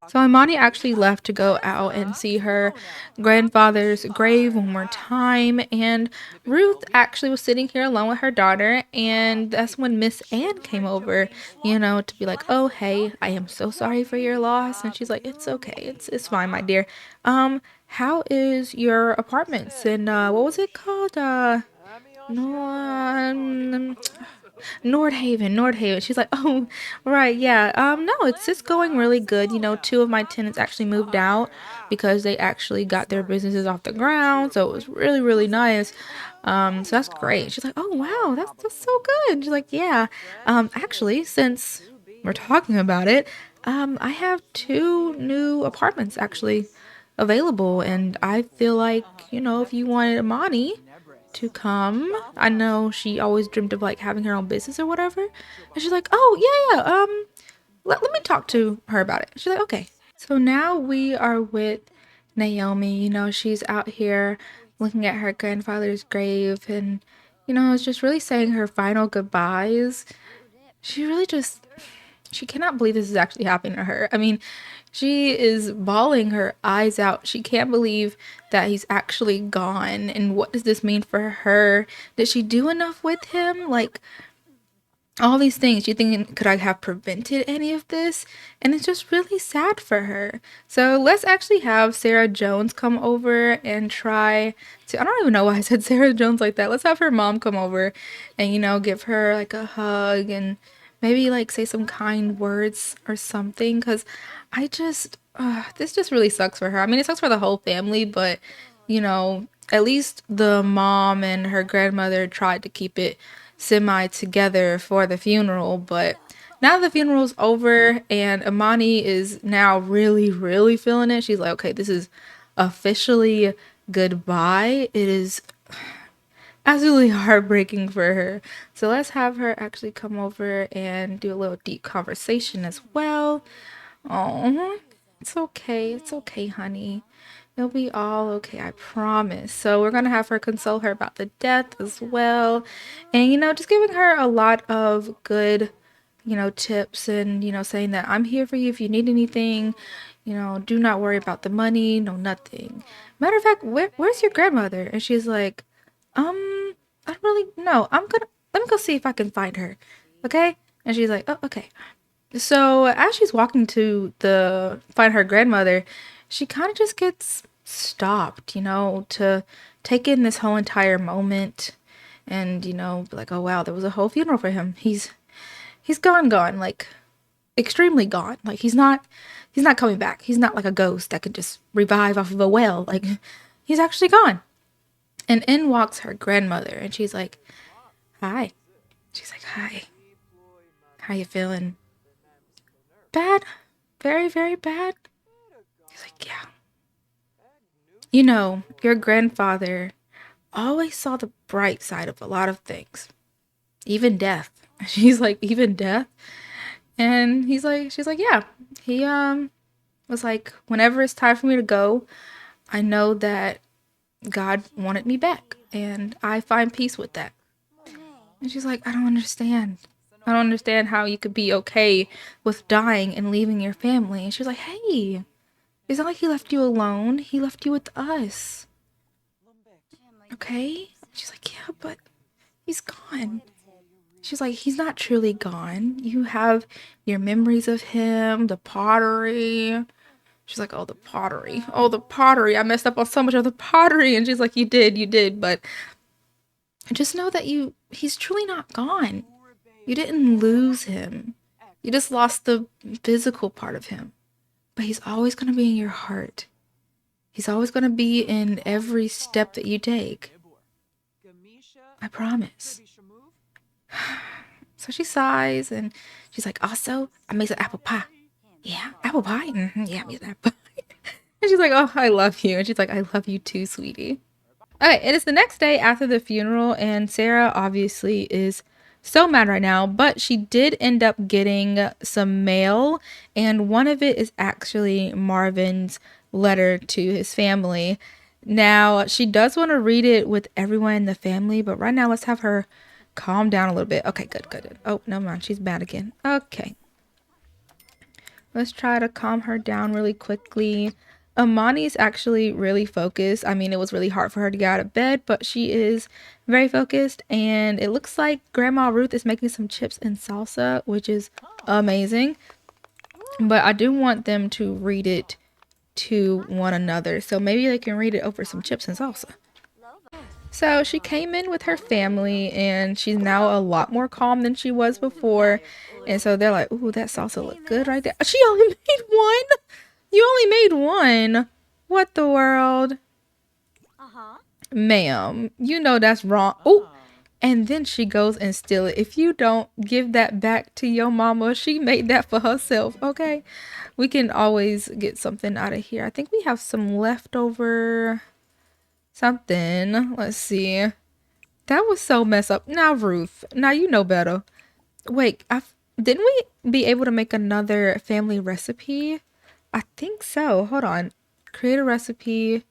So Imani actually left to go out and see her grandfather's grave one more time, and Ruth actually was sitting here alone with her daughter, and that's when Miss Anne came over, to be like, "Oh, hey, I am so sorry for your loss." And she's like, "It's okay. It's fine, my dear. How is your apartments? And what was it called? No, Nordhaven. She's like, oh, right, yeah. No, it's just going really good. Two of my tenants actually moved out because they actually got their businesses off the ground. So it was really, really nice. So that's great. She's like, oh, wow, that's so good. She's like, yeah. Actually, since we're talking about it, I have two new apartments actually available. And I feel like, if you wanted Amani to come. I know she always dreamed of like having her own business or whatever. And she's like, oh yeah, let me talk to her about it. She's like, okay. So now we are with Naomi. She's out here looking at her grandfather's grave and, is just really saying her final goodbyes. She really just she cannot believe this is actually happening to her. I mean, she is bawling her eyes out. She can't believe that he's actually gone. And what does this mean for her? Did she do enough with him? Like, all these things. You think, could I have prevented any of this? And it's just really sad for her. So let's actually have Sarah Jones come over and try to, I don't even know why I said Sarah Jones like that. Let's have her mom come over and, give her like a hug and maybe like say some kind words or something. Because this just really sucks for her. I mean, it sucks for the whole family, but, at least the mom and her grandmother tried to keep it semi together for the funeral. But now the funeral's over and Amani is now really, really feeling it. She's like, okay, this is officially goodbye. It is absolutely heartbreaking for her. So let's have her actually come over and do a little deep conversation as well. Oh, it's okay. It's okay, honey. It'll be all okay, I promise. So we're gonna have her console her about the death as well. And just giving her a lot of good, tips and, saying that I'm here for you if you need anything. Do not worry about the money, no nothing. Matter of fact, where's your grandmother? And she's like, I don't really know. Let me go see if I can find her. Okay? And she's like, oh, okay. So as she's walking to the find her grandmother, she kind of just gets stopped, to take in this whole entire moment and, be like, oh wow, there was a whole funeral for him. He's gone, like extremely gone. Like he's not coming back. He's not like a ghost that could just revive off of a well. Like he's actually gone. And in walks her grandmother and she's like, hi. She's like, hi. How you feeling? Bad? Very, very bad? He's like, yeah. Your grandfather always saw the bright side of a lot of things, even death. She's like, even death? And she's like, yeah. He was like, whenever it's time for me to go, I know that God wanted me back, and I find peace with that. And she's like, I don't understand. I don't understand how you could be okay with dying and leaving your family. And she's like, hey, it's not like he left you alone. He left you with us. Okay? She's like, yeah, but he's gone. She's like, he's not truly gone. You have your memories of him, the pottery, She's like, oh, the pottery. Oh, the pottery. I messed up on so much of the pottery. And she's like, you did. But just know that he's truly not gone. You didn't lose him. You just lost the physical part of him. But he's always going to be in your heart. He's always going to be in every step that you take. I promise. So she sighs and she's like, also, I made some apple pie. Yeah, apple pie? Mm-hmm, yeah, I made apple pie. And she's like, oh, I love you. And she's like, I love you too, sweetie. Okay, it is the next day after the funeral, and Sarah obviously is so mad right now, but she did end up getting some mail, and one of it is actually Marvin's letter to his family. Now, she does want to read it with everyone in the family, but right now let's have her calm down a little bit. Okay, good. Oh, no mind, she's mad again. Okay. Let's try to calm her down really quickly. Amani's actually really focused. I mean, it was really hard for her to get out of bed, but she is very focused. And it looks like Grandma Ruth is making some chips and salsa, which is amazing. But I do want them to read it to one another. So maybe they can read it over some chips and salsa. So she came in with her family, and she's now a lot more calm than she was before. And so they're like, ooh, that salsa looked good right there. She only made one? You only made one? What the world? Ma'am, you know that's wrong. Oh, and then she goes and steal it. If you don't give that back to your mama, she made that for herself, okay? We can always get something out of here. I think we have some leftover something. Let's see. That was so messed up. Now, Ruth, now you know better. Wait, didn't we be able to make another family recipe? I think so. Hold on. Create a recipe.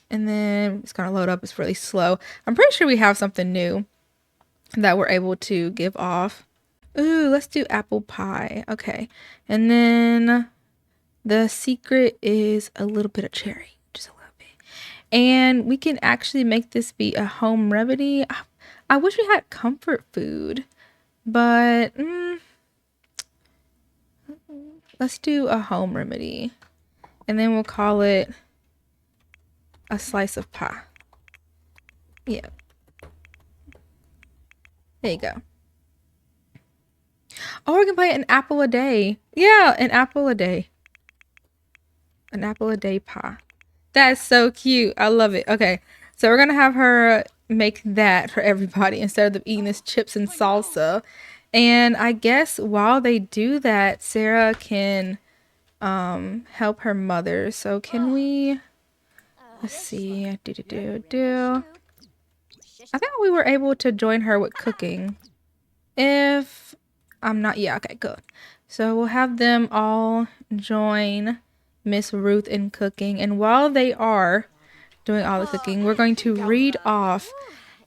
And then it's going to load up. It's really slow. I'm pretty sure we have something new that we're able to give off. Ooh, let's do apple pie. Okay. And then the secret is a little bit of cherry. Just a little bit. And we can actually make this be a home remedy. I wish we had comfort food. But let's do a home remedy. And then we'll call it a slice of pie. Yeah. There you go. Oh, we can play an apple a day. Yeah, an apple a day. An apple a day pie. That's so cute. I love it. Okay. So we're going to have her make that for everybody instead of eating this chips and salsa. And I guess while they do that, Sarah can help her mother. So can we, let's see, I think we were able to join her with cooking. If I'm not, yeah, okay, good. So we'll have them all join Miss Ruth in cooking. And while they are doing all the cooking, we're going to read off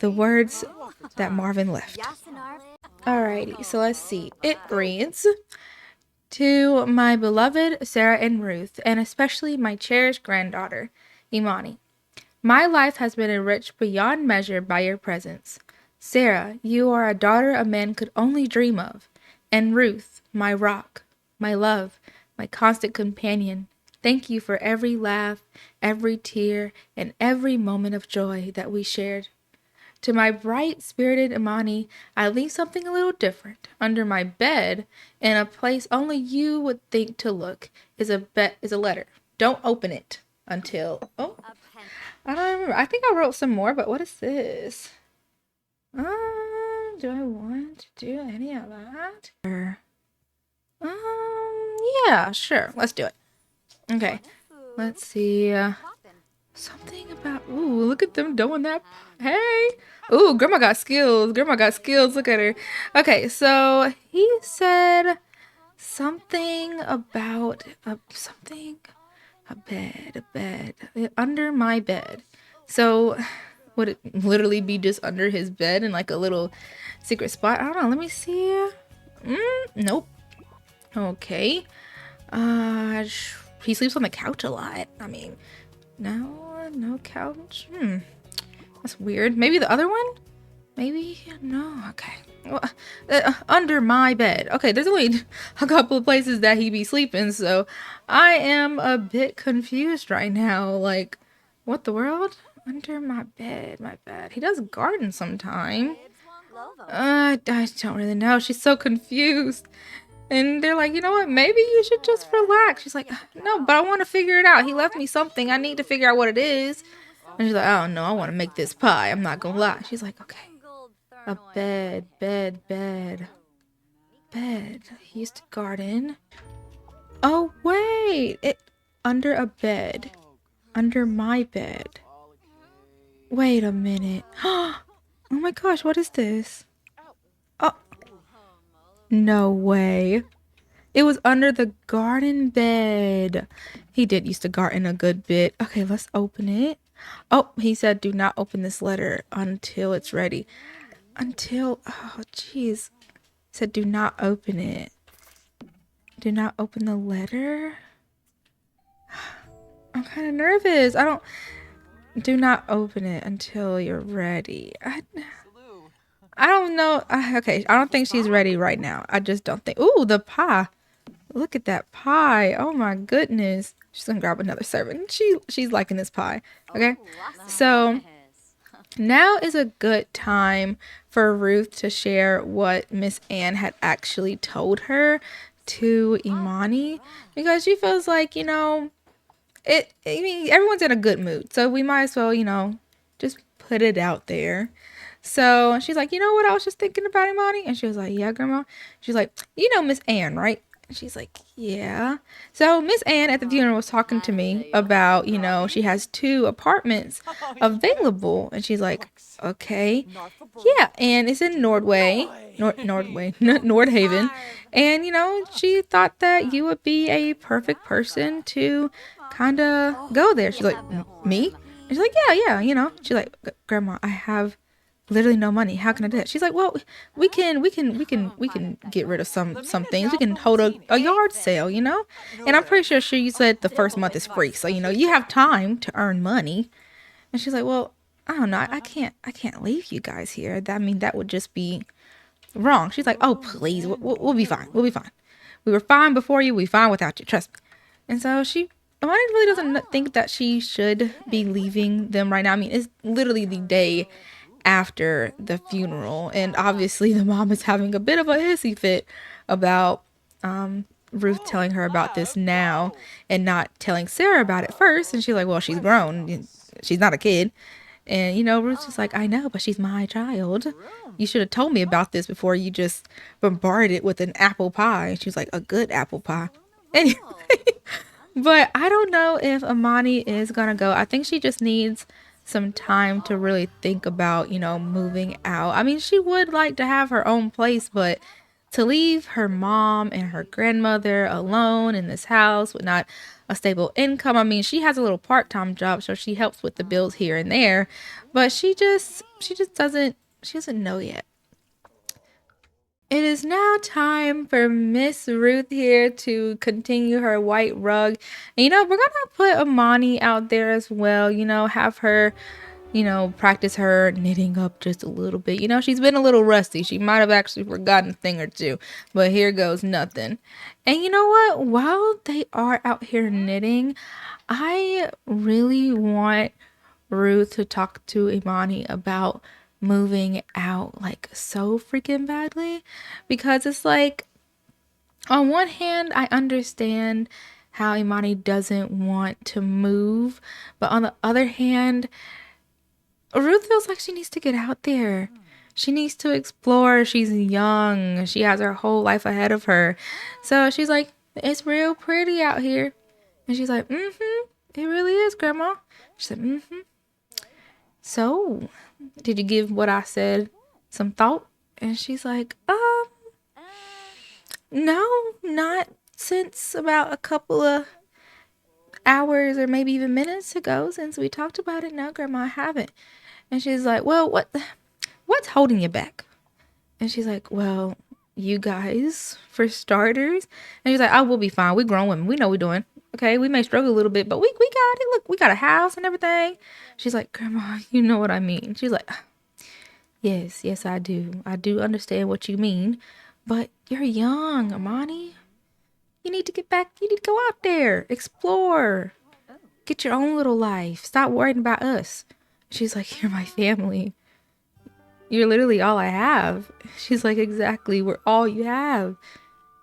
the words that Marvin left. Alrighty, so let's see. It reads, to my beloved Sarah and Ruth, and especially my cherished granddaughter, Imani. My life has been enriched beyond measure by your presence. Sarah, you are a daughter a man could only dream of. And Ruth, my rock, my love, my constant companion, thank you for every laugh, every tear, and every moment of joy that we shared. To my bright-spirited Imani, I leave something a little different. Under my bed, in a place only you would think to look, is a letter. Don't open it until... Oh, I don't remember. I think I wrote some more, but what is this? Do I want to do any of that? Yeah, sure. Let's do it. Okay. Let's see. Something about... Ooh, look at them doing that. Hey! Ooh, Grandma got skills. Grandma got skills. Look at her. Okay, so he said something about a bed. Under my bed. So would it literally be just under his bed in like a little secret spot? I don't know. Let me see. Nope. Okay. He sleeps on the couch a lot. I mean, no couch. That's weird. Maybe the other one? Maybe? No. Okay. Well, under my bed. Okay, there's only a couple of places that he be sleeping, so I am a bit confused right now. Like, what the world? Under my bed, my bed. He does garden sometime. I don't really know. She's so confused. And they're like, you know what? Maybe you should just relax. She's like, no, but I want to figure it out. He left me something. I need to figure out what it is. And she's like, oh no, I want to make this pie. I'm not gonna lie. She's like, okay. A bed, bed, bed, bed. He used to garden. Oh wait, it under a bed, under my bed. Wait a minute. Oh my gosh, what is this? Oh, no way. It was under the garden bed. He did used to garden a good bit. Okay, let's open it. Oh, he said do not open this letter until it's ready. Until, oh jeez. Said do not open it. Do not open the letter? I'm kind of nervous. Do not open it until you're ready. I don't know. Okay, I don't think she's ready right now. I just don't think. Ooh, the pie. Look at that pie. Oh my goodness. She's gonna grab another serving. She's liking this pie. Okay. So now is a good time for Ruth to share what Miss Ann had actually told her to Imani, because she feels like, I mean, everyone's in a good mood, so we might as well, just put it out there. So she's like, you know what I was just thinking about, Imani? And she was like, yeah, Grandma. She's like, you know Miss Ann, right? And she's like, yeah. So Miss Ann at the funeral was talking to me about, she has 2 apartments available. And she's like, okay. Yeah, and it's in Nordhaven. And, she thought that you would be a perfect person to kind of go there. She's like, me? And she's like, yeah. She's like, Grandma, I have literally no money. How can I do that? She's like, well, we can get rid of some things. We can hold a yard sale, And I'm pretty sure she said the first month is free, so you have time to earn money. And she's like, well, I don't know. I can't leave you guys here. That would just be wrong. She's like, oh please, we'll be fine. We'll be fine. We were fine before you. We fine without you. Trust me. And so Amani really doesn't think that she should be leaving them right now. I mean, it's literally the day after the funeral, and obviously the mom is having a bit of a hissy fit about Ruth telling her about this now and not telling Sarah about it first. And she's like, well, she's grown, she's not a kid. And Ruth's just like, I know, but she's my child. You should have told me about this before you just bombarded it with an apple pie. And she's like, a good apple pie. Anyway, but I don't know if Amani is gonna go. I think she just needs some time to really think about, moving out. I mean, she would like to have her own place, but to leave her mom and her grandmother alone in this house with not a stable income. I mean, she has a little part-time job, so she helps with the bills here and there, but she doesn't know yet. It is now time for Miss Ruth here to continue her white rug. And, we're going to put Amani out there as well, have her, practice her knitting up just a little bit. She's been a little rusty. She might have actually forgotten a thing or two, but here goes nothing. And you know what? While they are out here knitting, I really want Ruth to talk to Imani about moving out, like, so freaking badly, because it's like, on one hand, I understand how Imani doesn't want to move, but on the other hand, Ruth feels like she needs to get out there. She needs to explore. She's young. She has her whole life ahead of her. So she's like, it's real pretty out here. And she's like, it really is, Grandma. She said, So, did you give what I said some thought? And she's like, no, not since about a couple of hours or maybe even minutes ago since we talked about it. No, Grandma, I haven't. And she's like, well, what's holding you back? And she's like, well, you guys, for starters. And she's like, oh, we'll be fine. We're grown women. We know what we're doing. Okay, we may struggle a little bit, but we got it. Look, we got a house and everything. She's like, Grandma, you know what I mean. She's like, Yes, yes, I do. I do understand what you mean. But you're young, Amani. You need to get back. You need to go out there, explore, get your own little life. Stop worrying about us. She's like, you're my family. You're literally all I have. She's like, exactly. We're all you have.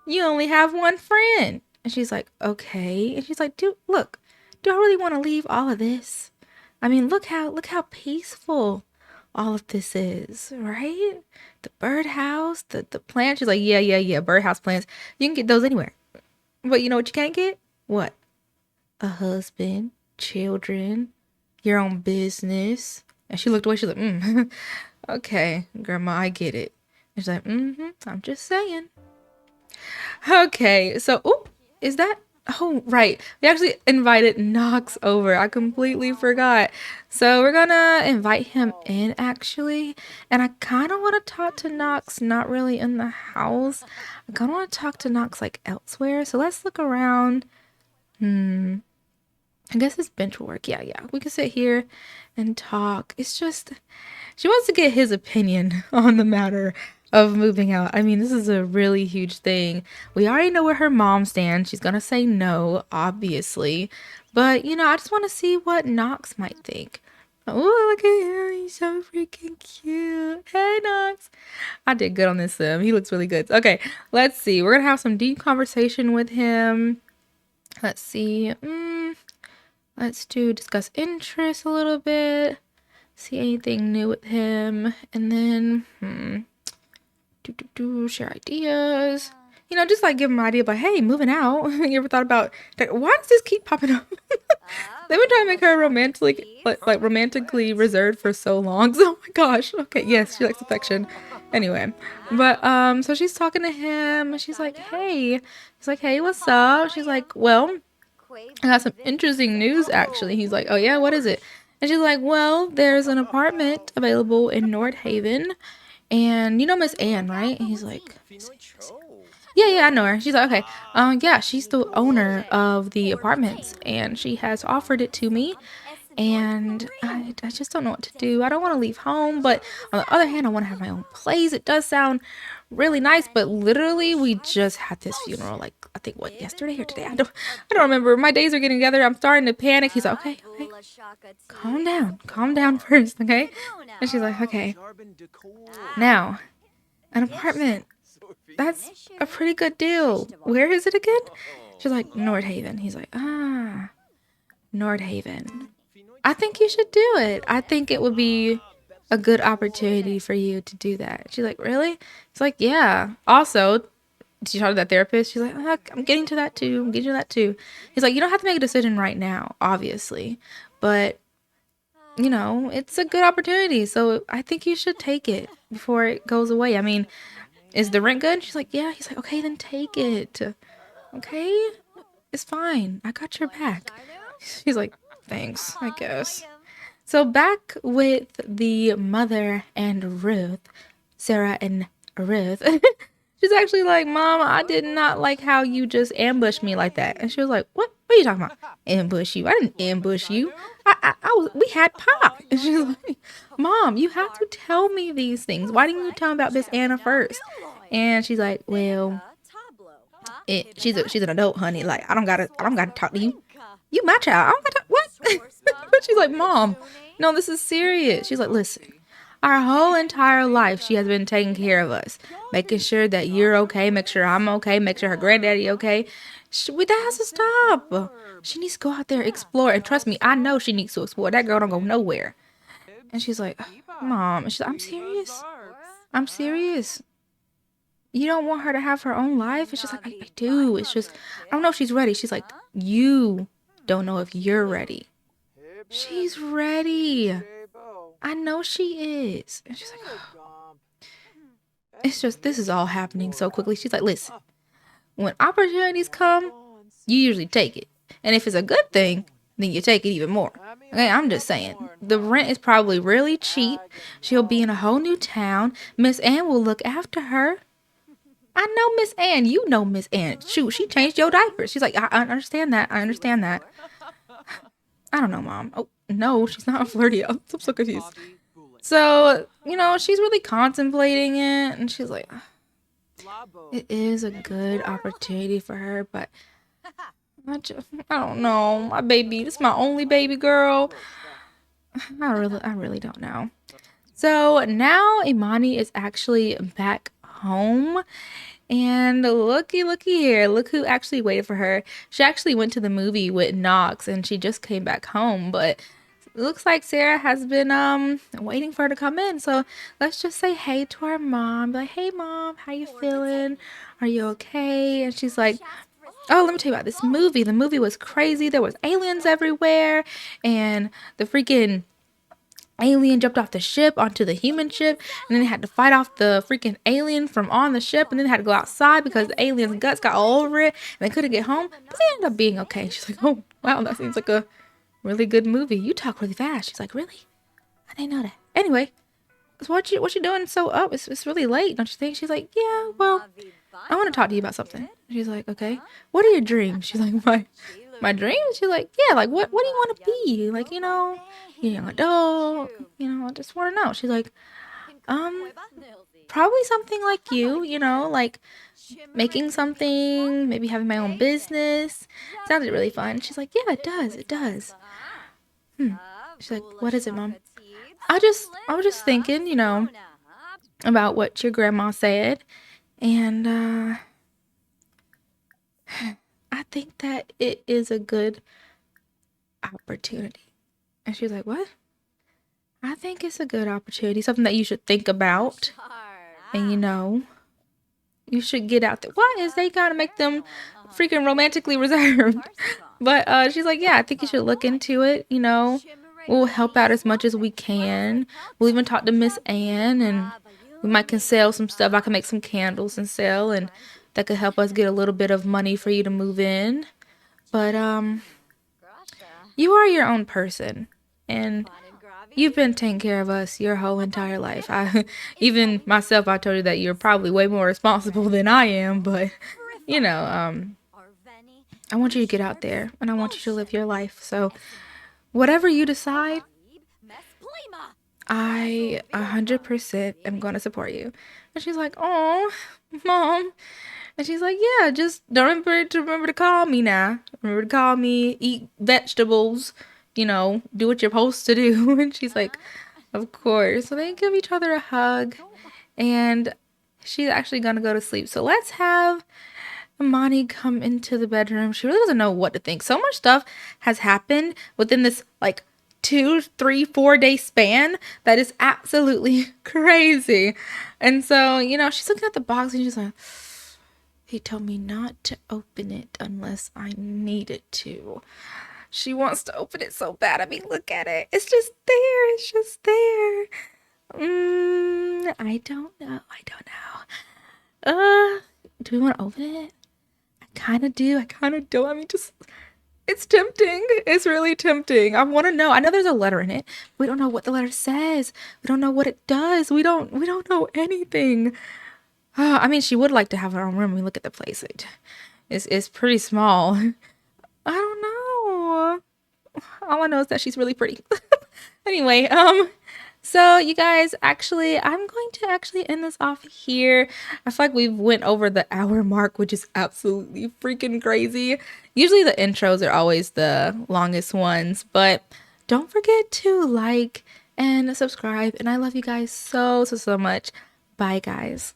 You only have one friend. And she's like, okay. And she's like, dude, look, do I really want to leave all of this? I mean, look how peaceful all of this is, right? The birdhouse, the plants. She's like, yeah. Birdhouse plants. You can get those anywhere. But you know what you can't get? What? A husband, children, your own business. And she looked away. She's like, okay, grandma, I get it. And she's like, I'm just saying. Okay, so, is that? Oh, right. We actually invited Knox over. I completely forgot. So we're gonna invite him in, actually. And I kind of want to talk to Knox, not really in the house. I kind of want to talk to Knox, like, elsewhere. So let's look around. I guess this bench will work. Yeah. We can sit here and talk. It's just, she wants to get his opinion on the matter of moving out. I mean, this is a really huge thing. We already know where her mom stands. She's going to say no, obviously. But, I just want to see what Knox might think. Oh, look at him. He's so freaking cute. Hey, Knox. I did good on this sim. He looks really good. Okay, let's see. We're going to have some deep conversation with him. Let's see. Let's discuss interests a little bit. See anything new with him. And then, share ideas. Just like give him an idea, but hey, moving out. You ever thought about, why does this keep popping up? They've been trying to make her romantically reserved for so long. So, oh my gosh. Okay, yes, she likes affection. Anyway, but so she's talking to him, and she's like, hey. He's like, hey, what's up? She's like, well, I got some interesting news, actually. He's like, oh yeah, what is it? And she's like, well, there's an apartment available in North Haven, and you know Miss Anne, right? And he's like, yeah, I know her. She's like, okay, yeah, she's the owner of the apartments, and she has offered it to me, and I just don't know what to do. I don't want to leave home, but on the other hand, I want to have my own place. It does sound really nice, but literally we just had this funeral, like, I think, what, yesterday or today? I don't remember. My days are getting together. I'm starting to panic. He's like, okay, calm down first, okay? And she's like, okay, now, an apartment, that's a pretty good deal. Where is it again? She's like, North Haven. He's like, North Haven. I think you should do it. I think it would be a good opportunity for you to do that. She's like, really? It's like, yeah. Also, did you talk to that therapist? She's like, I'm getting to that too. He's like, you don't have to make a decision right now, obviously. But, it's a good opportunity. So I think you should take it before it goes away. I mean, is the rent good? She's like, yeah. He's like, okay, then take it. Okay? It's fine. I got your back. She's like, thanks, I guess. So back with the mother and Ruth, Sarah and Ruth. She's actually like, Mom, I did not like how you just ambushed me like that. And she was like, what? What are you talking about? Ambush you? I didn't ambush you. We had pop. And she's like, Mom, you have to tell me these things. Why didn't you tell me about Miss Anna first? And she's like, well, she's an adult, honey. Like, I don't gotta talk to you. You my child. I don't gotta what? But she's like, Mom, no, this is serious. She's like, listen, our whole entire life she has been taking care of us, making sure that you're okay, make sure I'm okay, make sure her granddaddy okay. That has to stop. She needs to go out there, explore, and trust me, I know she needs to explore. That girl don't go nowhere. And she's like, Mom, and she's like, I'm serious. You don't want her to have her own life? It's just like, I do. It's just, I don't know if she's ready. She's like, you don't know if you're ready. She's ready. I know she is. And she's like, oh. It's just, this is all happening so quickly. She's like, listen, when opportunities come, you usually take it. And if it's a good thing, then you take it even more. Okay, I'm just saying. The rent is probably really cheap. She'll be in a whole new town. Miss Ann will look after her. I know Miss Ann. You know Miss Ann. Shoot, she changed your diapers. She's like, I understand that. I don't know, Mom. Oh, no, she's not flirty. I'm so confused. So, she's really contemplating it, and she's like, it is a good opportunity for her, but I don't know. My baby, this is my only baby girl. I really don't know. So now Imani is actually back home. And looky here. Look who actually waited for her. She actually went to the movie with Knox and she just came back home. But it looks like Sarah has been waiting for her to come in. So let's just say hey to our mom. Be like, hey mom, how you feeling? Are you okay? And she's like, oh, let me tell you about this movie. The movie was crazy. There was aliens everywhere. And the freaking alien jumped off the ship onto the human ship, and then they had to fight off the freaking alien from on the ship, and then they had to go outside because the alien's guts got all over it, and they couldn't get home, but they ended up being okay. She's like, oh wow, that seems like a really good movie. You talk really fast. She's like, really? I didn't know that. Anyway, so what you doing so up? It's really late, don't you think? She's like, yeah, well, I want to talk to you about something. She's like, okay, what are your dreams? She's like, my dreams? She's like, yeah, like what do you want to be? Like, you're a young adult, I just want to know. She's like, um, probably something like you, like making something, maybe having my own business. Sounded really fun. She's like, yeah, it does. She's like, what is it, Mom? I was just thinking, about what your grandma said, and I think that it is a good opportunity. And she's like, what? I think it's a good opportunity, something that you should think about. And you should get out there. What is they gotta make them freaking romantically reserved? But she's like, yeah, I think you should look into it. We'll help out as much as we can. We'll even talk to Miss Ann, and we might can sell some stuff. I can make some candles and sell, and that could help us get a little bit of money for you to move in. But you are your own person, and you've been taking care of us your whole entire life. Even myself, I told you that you're probably way more responsible than I am, but I want you to get out there and I want you to live your life. So whatever you decide, I 100% am going to support you. And she's like, oh, mom. And she's like, yeah, just don't remember to call me now. Remember to call me, eat vegetables, do what you're supposed to do. And she's like, of course. So they give each other a hug, and she's actually gonna go to sleep. So let's have Imani come into the bedroom. She really doesn't know what to think. So much stuff has happened within this like 2, 3, 4 day span that is absolutely crazy. And so, she's looking at the box and she's like, he told me not to open it unless I needed to. She wants to open it so bad. I mean, look at it. It's just there. It's just there. I don't know. Do we want to open it? I kind of do. I kind of don't. I mean, just, it's tempting. It's really tempting. I want to know. I know there's a letter in it. We don't know what the letter says. We don't know what it does. We don't know anything. I mean, she would like to have her own room. We look at the place. It's pretty small. I don't know. All I know is that she's really pretty. Anyway, so you guys, actually, I'm going to actually end this off here. I feel like we've went over the hour mark, which is absolutely freaking crazy. Usually the intros are always the longest ones, but don't forget to like and subscribe. And I love you guys so much. Bye, guys.